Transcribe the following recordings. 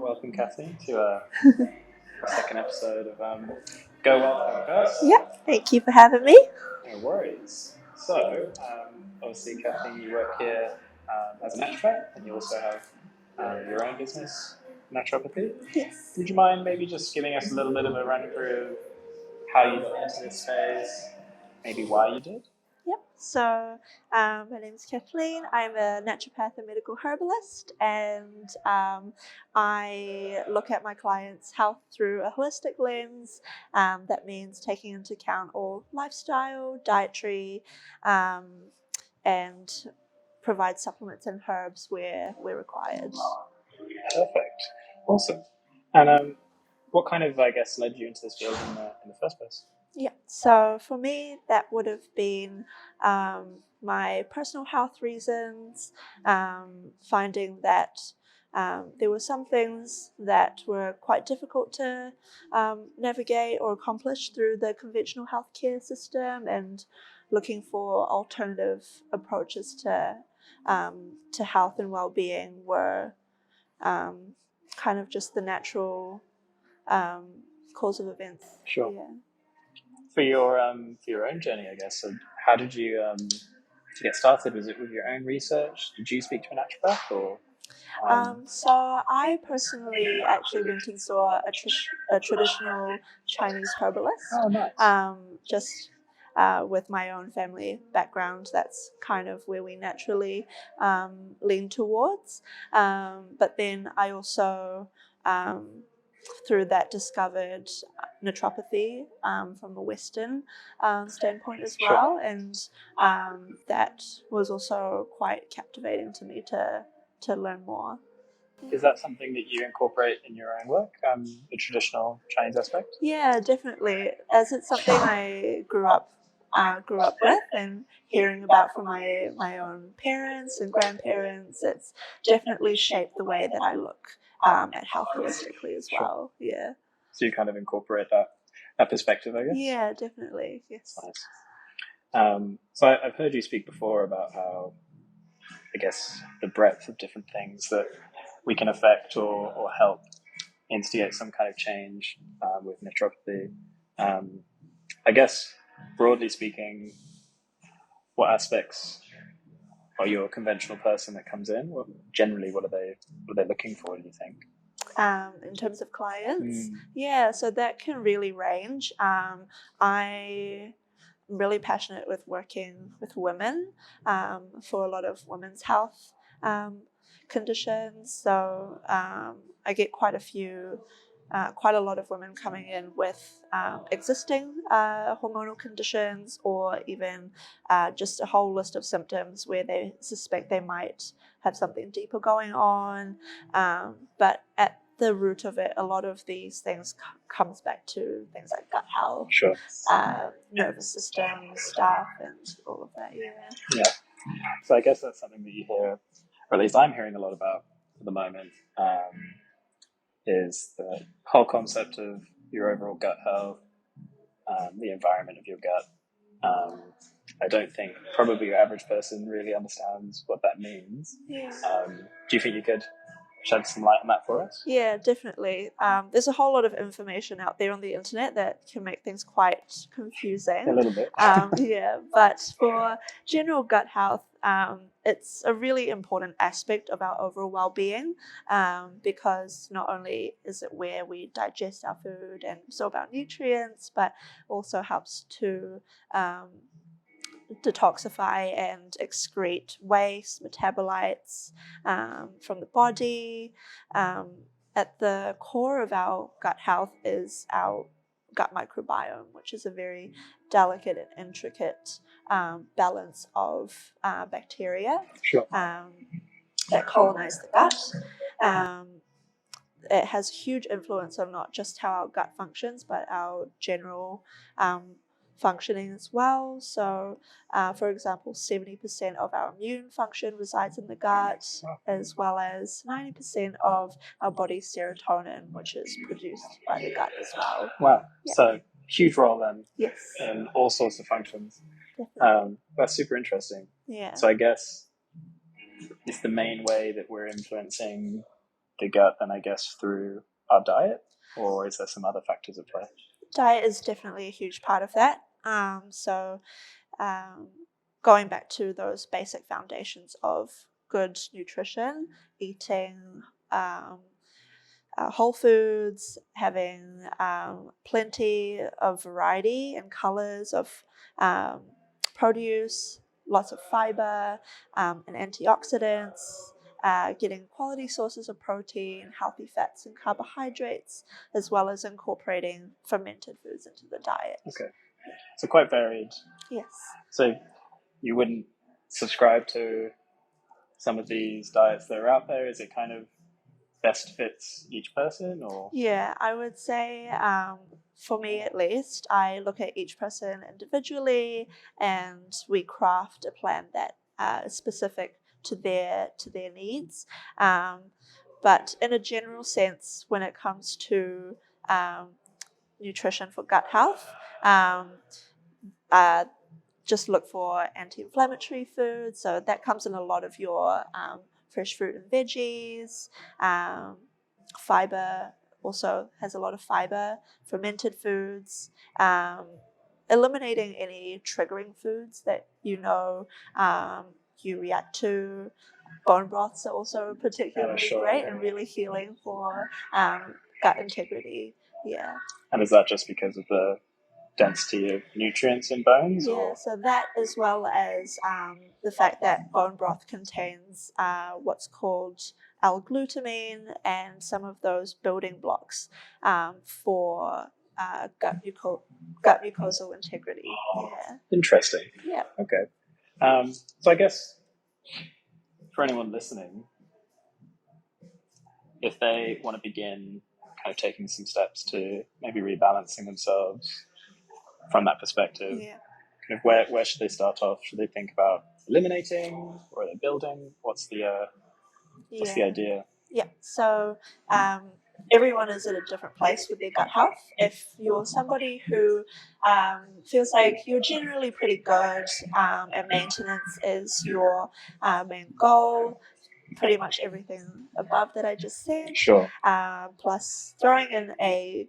welcome Kathy to a second episode of Go WYLD podcast. Yep, thank you for having me. No worries. So, obviously, Kathy, you work here as a naturopath, and you also have your own business, Naturopathy. Yes. Would you mind maybe just giving us a little bit of a run through of how you got into this space, maybe why you did? Yep. So, my name is Kathleen. I'm a naturopath and medical herbalist, and I look at my clients' health through a holistic lens. That means taking into account all lifestyle, dietary, and provide supplements and herbs where required. Perfect. Awesome. And what kind of, I guess, led you into this field in the first place? Yeah, so for me, that would have been my personal health reasons, finding that there were some things that were quite difficult to navigate or accomplish through the conventional healthcare system, and looking for alternative approaches to health and well-being were kind of just the natural course of events. Sure. Yeah. For your own journey, I guess. So how did you get started? Was it with your own research? Did you speak to a naturopath, or? So I personally actually went and saw a traditional Chinese herbalist. Oh, nice. Just with my own family background, that's kind of where we naturally lean towards. But then I also through that discovered naturopathy from a Western standpoint as well, and that was also quite captivating to me to learn more. Is that something that you incorporate in your own work, the traditional Chinese aspect? Yeah, definitely. As it's something I grew up with and hearing about from my own parents and grandparents, it's definitely shaped the way that I look at health holistically as well. Yeah. So you kind of incorporate that perspective, I guess? Yeah, definitely. Yes. Nice. So I've heard you speak before about how, I guess, the breadth of different things that we can affect or help instigate some kind of change with naturopathy. I guess, broadly speaking, what aspects are your conventional person that comes in? Generally, what are they looking for, do you think? In terms of clients? Yeah, so that can really range. I'm really passionate with working with women for a lot of women's health conditions. So I get quite a lot of women coming in with existing hormonal conditions, or even just a whole list of symptoms where they suspect they might have something deeper going on. But at the root of it, a lot of these things comes back to things like gut health, Sure. Nervous system stuff, and all of that. Yeah. So I guess that's something that you hear, or at least I'm hearing a lot about at the moment, is the whole concept of your overall gut health, the environment of your gut. I don't think probably your average person really understands what that means. Yeah. Do you think you could shed some light on that for us? Yeah, definitely. There's a whole lot of information out there on the internet that can make things quite confusing. A little bit. Yeah, but for general gut health, it's a really important aspect of our overall well-being, because not only is it where we digest our food and absorb our nutrients, but also helps to detoxify and excrete waste, metabolites from the body. At the core of our gut health is our gut microbiome, which is a very delicate and intricate balance of bacteria that colonize the gut. It has huge influence on not just how our gut functions, but our general functioning as well. So, for example, 70% of our immune function resides in the gut, as well as 90% of our body's serotonin, which is produced by the gut as well. Wow. Yeah. So, huge role then. Yes. In all sorts of functions. Definitely. That's super interesting. Yeah. So I guess it's the main way that we're influencing the gut then, I guess, through our diet, or is there some other factors at play? Diet is definitely a huge part of that. Going back to those basic foundations of good nutrition, eating whole foods, having plenty of variety and colors of produce, lots of fiber and antioxidants, getting quality sources of protein, healthy fats and carbohydrates, as well as incorporating fermented foods into the diet. Okay. So quite varied. Yes. So you wouldn't subscribe to some of these diets that are out there? Is it kind of best fits each person, or? Yeah, I would say for me at least, I look at each person individually and we craft a plan that is specific to their needs. But in a general sense, when it comes to nutrition for gut health, uh, just look for anti-inflammatory foods. So that comes in a lot of your fresh fruit and veggies. Fiber also has a lot of fiber, fermented foods, eliminating any triggering foods that you react to. Bone broths are also particularly great and really healing for gut integrity. Yeah. And is that just because of the density of nutrients in bones? Yeah, or? so that as well as the fact that bone broth contains what's called L-glutamine and some of those building blocks for gut mucosal integrity. Yeah. Interesting. Yeah. Okay. So I guess for anyone listening, if they want to begin kind of taking some steps to maybe rebalancing themselves from that perspective, Yeah. kind of where should they start off? Should they think about eliminating, or are they building? What's the idea? Yeah, so everyone is at a different place with their gut health. If you're somebody who feels like you're generally pretty good and maintenance is your main goal, pretty much everything above that I just said, Sure. plus throwing in a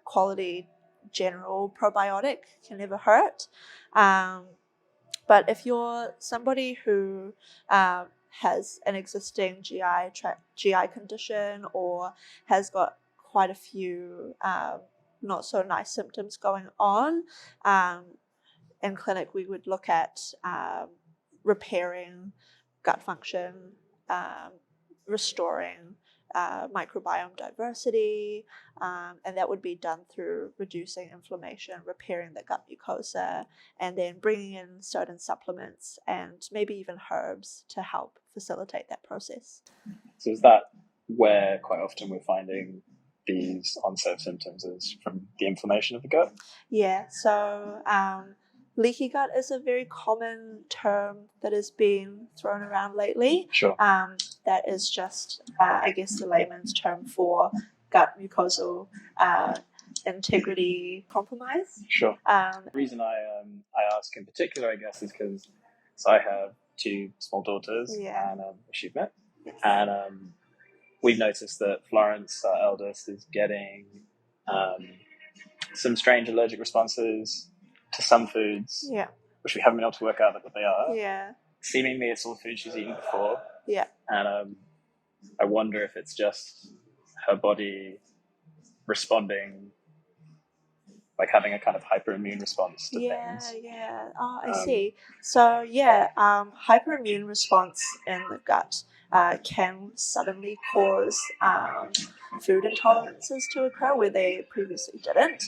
quality general probiotic can never hurt. But if you're somebody who has an existing GI condition or has got quite a few not so nice symptoms going on, in clinic we would look at repairing gut function, restoring microbiome diversity, and that would be done through reducing inflammation, repairing the gut mucosa, and then bringing in certain supplements and maybe even herbs to help facilitate that process. So is that where quite often we're finding these onset of symptoms is from the inflammation of the gut? Yeah, so leaky gut is a very common term that is being thrown around lately. Sure. That is just, I guess, the layman's term for gut mucosal integrity compromise. Sure. The reason I ask in particular, I guess, is because I have two small daughters, and she's met, and we've noticed that Florence, our eldest, is getting some strange allergic responses to some foods, which we haven't been able to work out what they are. Yeah. Seemingly, it's all food she's eaten before. Yeah. And I wonder if it's just her body responding, like having a kind of hyperimmune response to things. Yeah. Oh, I see. So hyperimmune response in the gut can suddenly cause food intolerances to occur where they previously didn't.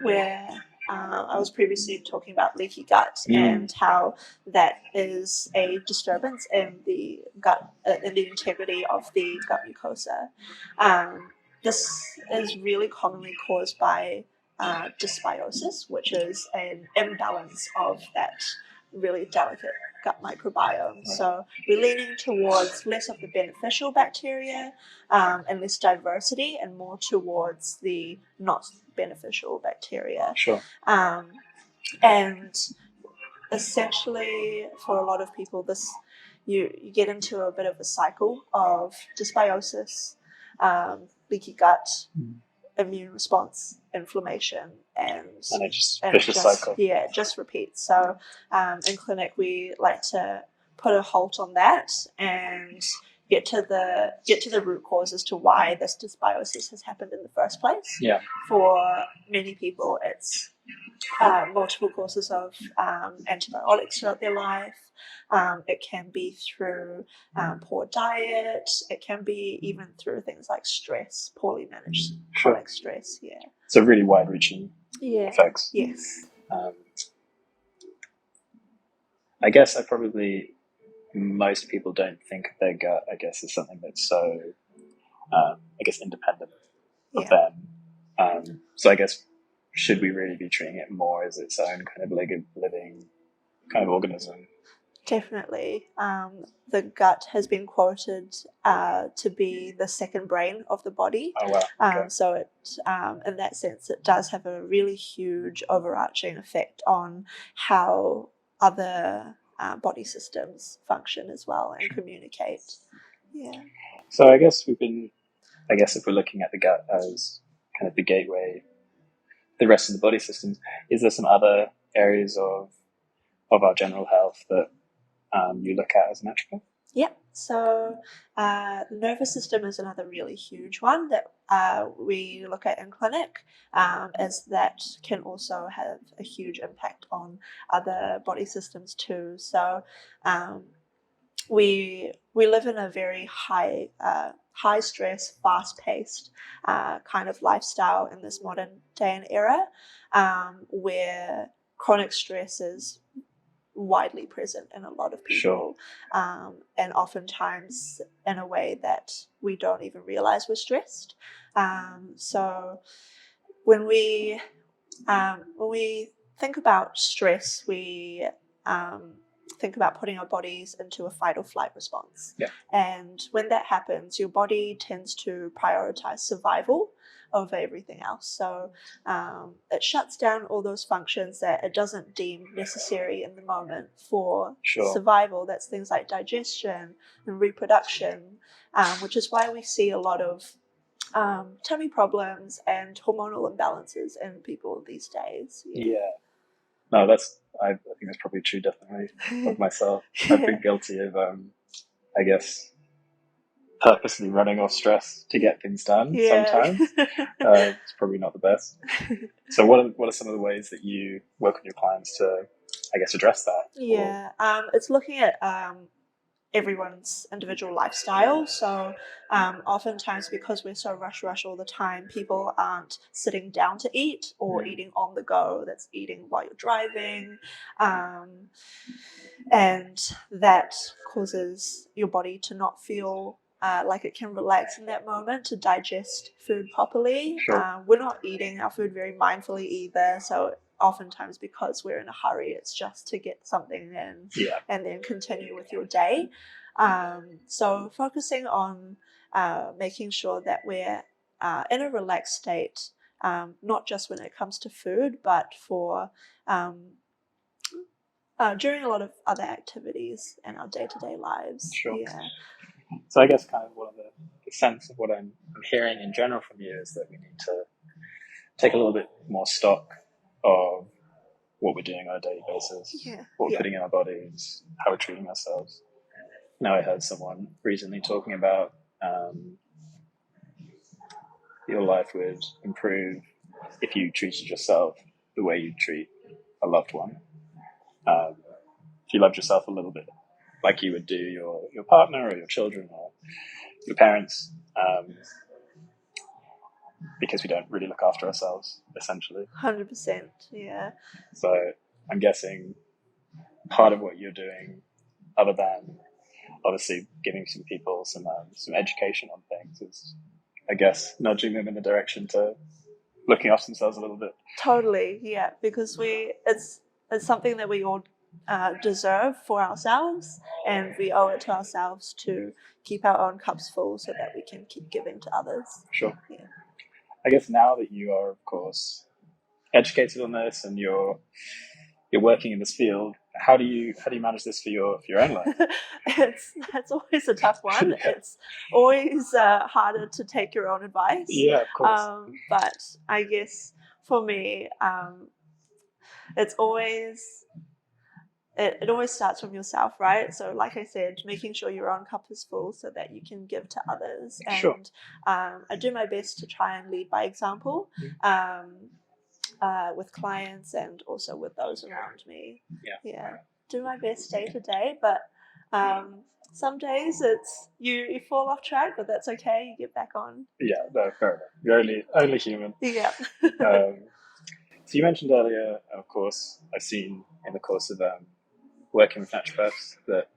Where I was previously talking about leaky gut and how that is a disturbance in the gut, in the integrity of the gut mucosa. This is really commonly caused by dysbiosis, which is an imbalance of that really delicate gut microbiome. So we're leaning towards less of the beneficial bacteria and less diversity and more towards the not beneficial bacteria. Sure. And essentially for a lot of people this you get into a bit of a cycle of dysbiosis, leaky gut, immune response, inflammation, and it just vicious cycle. Yeah, it just repeats. So in clinic, we like to put a halt on that and get to the root cause as to why this dysbiosis has happened in the first place. Yeah. For many people, it's multiple courses of antibiotics throughout their life. It can be through poor diet. It can be even through things like stress, poorly managed chronic stress. Yeah. So really wide-reaching effects. Yes. I guess most people don't think of their gut, I guess, as something that's so, independent of them. So I guess, should we really be treating it more as its own kind of living kind of organism? Definitely. The gut has been quoted to be the second brain of the body. Oh, wow. Okay. So it, in that sense, it does have a really huge overarching effect on how other body systems function as well and communicate. Yeah. So I guess if we're looking at the gut as kind of the gateway, the rest of the body systems, is there some other areas of our general health that you look at as a naturopath? Yep. So the nervous system is another really huge one that we look at in clinic, as that can also have a huge impact on other body systems too. So we live in a very high stress, fast paced kind of lifestyle in this modern day and era, where chronic stress is widely present in a lot of people, and oftentimes in a way that we don't even realize we're stressed. So when we think about stress, we think about putting our bodies into a fight or flight response. Yeah. And when that happens, your body tends to prioritize survival over everything else. So it shuts down all those functions that it doesn't deem necessary in the moment for survival. That's things like digestion and reproduction, which is why we see a lot of tummy problems and hormonal imbalances in people these days. Yeah. No, I think that's probably true, definitely, of myself. I've been guilty of, I guess, purposely running off stress to get things done sometimes. It's probably not the best. So what are some of the ways that you work with your clients to, I guess, address that? Yeah, it's looking at everyone's individual lifestyle. So oftentimes, because we're so rush all the time, people aren't sitting down to eat or eating on the go. That's eating while you're driving. And that causes your body to not feel like it can relax in that moment to digest food properly. We're not eating our food very mindfully either. So oftentimes, because we're in a hurry, it's just to get something in and then continue with your day. So focusing on making sure that we're in a relaxed state, not just when it comes to food, but for during a lot of other activities in our day-to-day lives. Yeah. So I guess kind of one of the sense of what I'm hearing in general from you is that we need to take a little bit more stock of what we're doing on a daily basis, what we're putting in our bodies, how we're treating ourselves. Now, I heard someone recently talking about your life would improve if you treated yourself the way you treat a loved one. If you loved yourself a little bit like you would do your partner or your children or your parents, because we don't really look after ourselves, essentially. 100%, yeah. So I'm guessing part of what you're doing, other than obviously giving some people some education on things, is, I guess, nudging them in the direction to looking after themselves a little bit. Totally, yeah, because it's something that we all deserve for ourselves, and we owe it to ourselves to keep our own cups full so that we can keep giving to others. Sure. Yeah. I guess now that you are, of course, educated on this and you're working in this field, how do you manage this for your own life? That's always a tough one. Yeah. It's always harder to take your own advice. Yeah, of course. But I guess for me, it's always it always starts from yourself, right? So, like I said, making sure your own cup is full so that you can give to others. Sure. And I do my best to try and lead by example. With clients and also with those around me. Yeah. Do my best day to day, but some days it's you fall off track, but that's okay. You get back on. Yeah, no, fair enough. You're only human. Yeah. So you mentioned earlier, of course, I've seen in the course of working with naturopaths that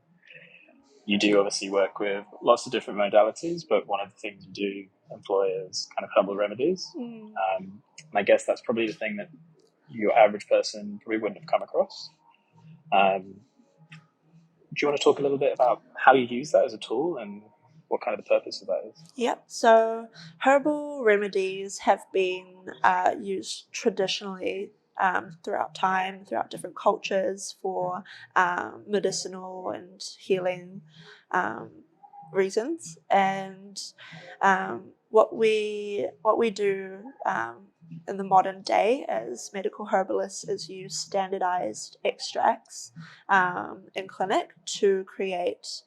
you do obviously work with lots of different modalities, but one of the things you do employ is kind of herbal remedies. And I guess that's probably the thing that your average person probably wouldn't have come across. Do you want to talk a little bit about how you use that as a tool and what kind of the purpose of that is? Yep. So herbal remedies have been used traditionally throughout time, throughout different cultures for medicinal and healing reasons. And what we do in the modern day as medical herbalists is use standardized extracts in clinic to create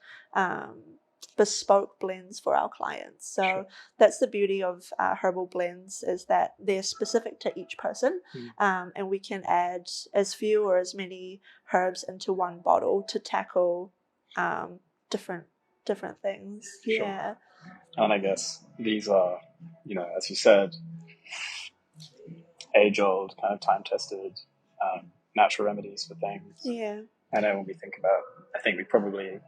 bespoke blends for our clients. So that's the beauty of herbal blends, is that they're specific to each person, and we can add as few or as many herbs into one bottle to tackle different things. Sure. Yeah. And I guess these are, as you said, age-old, kind of time-tested natural remedies for things. Yeah. I know when we think about, I think we probably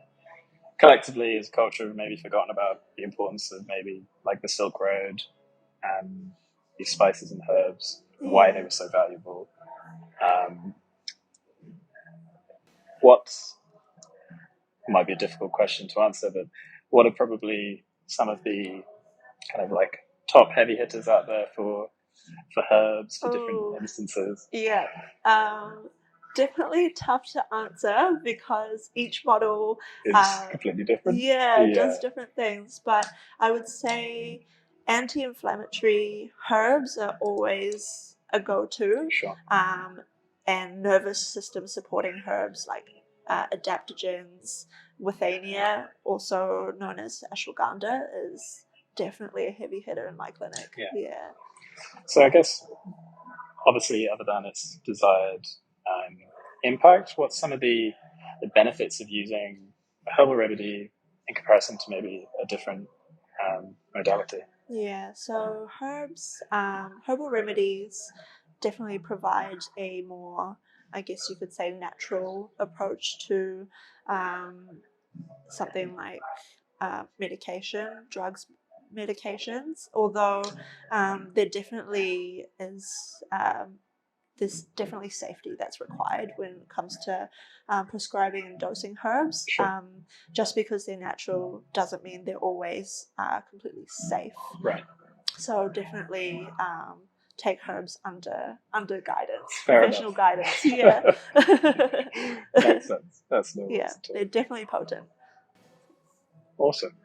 collectively as a culture have maybe forgotten about the importance of maybe like the Silk Road and these spices and herbs, and why they were so valuable. What might be a difficult question to answer, but what are probably some of the kind of like top heavy hitters out there for herbs for different instances? Yeah. Definitely tough to answer because each bottle is completely different. does different things. But I would say anti-inflammatory herbs are always a go-to. Sure. And nervous system supporting herbs like adaptogens, withania, also known as ashwagandha, is definitely a heavy hitter in my clinic. Yeah. So I guess, obviously, other than its desired impact, what's some of the benefits of using a herbal remedy in comparison to maybe a different modality? Yeah, so herbal remedies definitely provide a more, I guess you could say, natural approach to something like medications, although there definitely is there's definitely safety that's required when it comes to prescribing and dosing herbs. Just because they're natural doesn't mean they're always completely safe. Right. So definitely take herbs under guidance, Fair professional enough. guidance. Yeah. Makes sense. That's no Yeah, they're definitely potent. Awesome.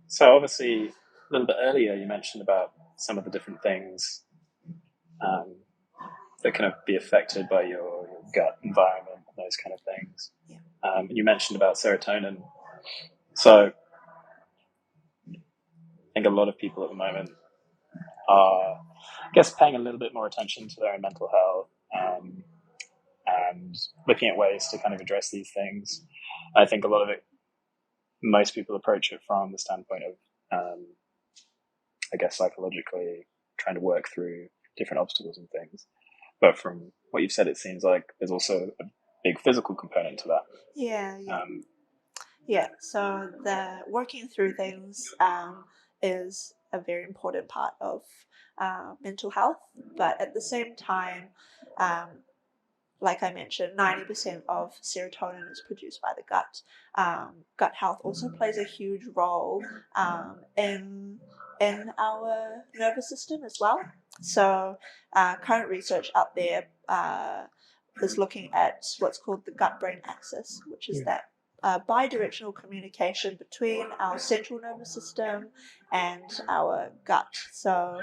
So obviously, a little bit earlier, you mentioned about some of the different things that can be affected by your gut environment and those kind of things. Yeah. You mentioned about serotonin. So I think a lot of people at the moment are, I guess, paying a little bit more attention to their own mental health and looking at ways to kind of address these things. I think a lot of it, most people approach it from the standpoint of, I guess, psychologically trying to work through different obstacles and things. But from what you've said, it seems like there's also a big physical component to that. Yeah. So the working through things is a very important part of mental health, but at the same time, like I mentioned, 90% of serotonin is produced by the gut. Gut health also plays a huge role in our nervous system as well. So current research out there is looking at what's called the gut-brain axis, which is that bidirectional communication between our central nervous system and our gut. So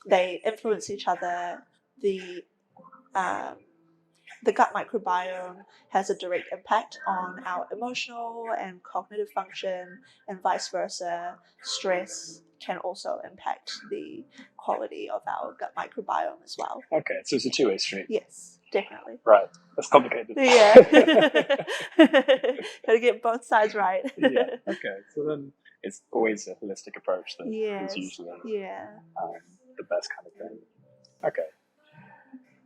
they influence each other. The gut microbiome has a direct impact on our emotional and cognitive function, and vice versa. Stress can also impact the quality of our gut microbiome as well. Okay, so it's a two-way street. Yes, definitely. Right, that's complicated. Yeah. Gotta get both sides right. Yeah, okay, so then it's always a holistic approach that Yes. is usually Yeah. the best kind of thing. Okay.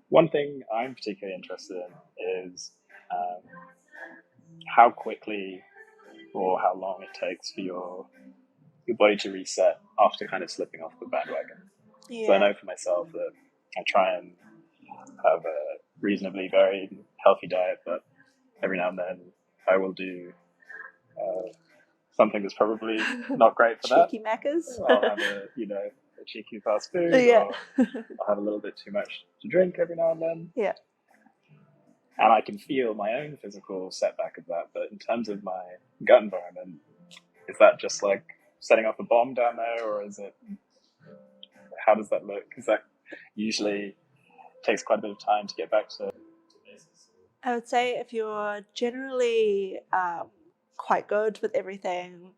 One thing I'm particularly interested in is how quickly or how long it takes for your body to reset after kind of slipping off the bandwagon. Yeah. So I know for myself that I try and have a reasonably varied, healthy diet, but every now and then I will do something that's probably not great for Cheeky that. Maccas. I'll have a cheeky fast food, Yeah. or I'll have a little bit too much to drink every now and then. Yeah. And I can feel my own physical setback of that. But in terms of my gut environment, is that just like setting off a bomb down there, or is it? How does that look? Because that usually takes quite a bit of time to get back to. I would say if you're generally quite good with everything,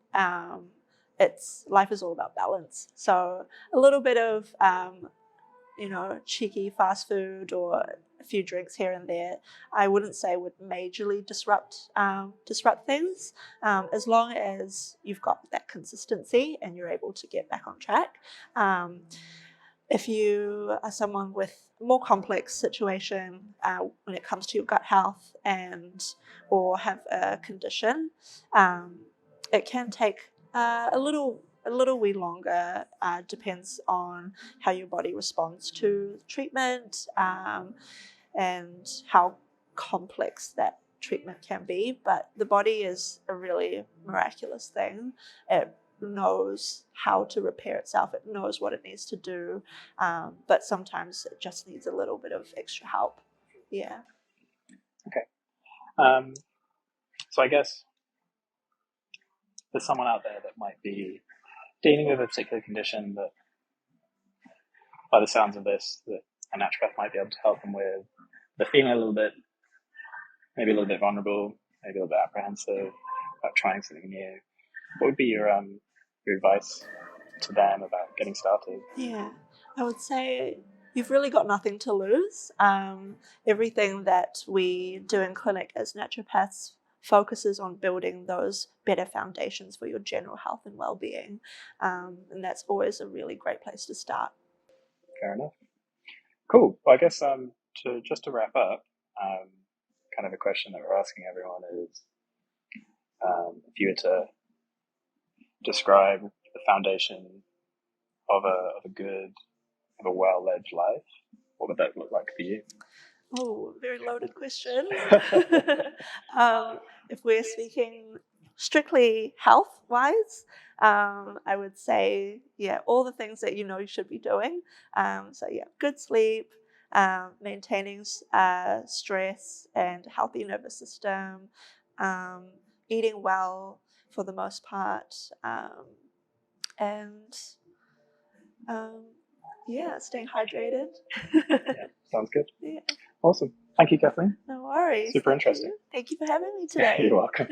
life is all about balance. So a little bit of cheeky fast food or a few drinks here and there, I wouldn't say would majorly disrupt things, as long as you've got that consistency and you're able to get back on track. If you are someone with a more complex situation when it comes to your gut health or have a condition, it can take a little wee longer. Depends on how your body responds to treatment and how complex that treatment can be. But the body is a really miraculous thing. It knows how to repair itself. It knows what it needs to do, but sometimes it just needs a little bit of extra help. Yeah. Okay. So I guess there's someone out there that might be dealing with a particular condition that, by the sounds of this, that a naturopath might be able to help them with. They're feeling maybe a little bit vulnerable, maybe a little bit apprehensive about trying something new. What would be your advice to them about getting started? Yeah, I would say you've really got nothing to lose. Everything that we do in clinic as naturopaths focuses on building those better foundations for your general health and well-being, and that's always a really great place to start. Fair enough. Cool. Well, I guess to wrap up, kind of a question that we're asking everyone is, if you were to describe the foundation of a well-led life, what would that look like for you? Oh, very loaded question. If we're speaking strictly health-wise, I would say, all the things that you should be doing. Good sleep, maintaining stress and healthy nervous system, eating well for the most part, and staying hydrated. Yeah, sounds good. Yeah. Awesome. Thank you, Kathleen. No worries. Super interesting. Thank you for having me today. You're welcome.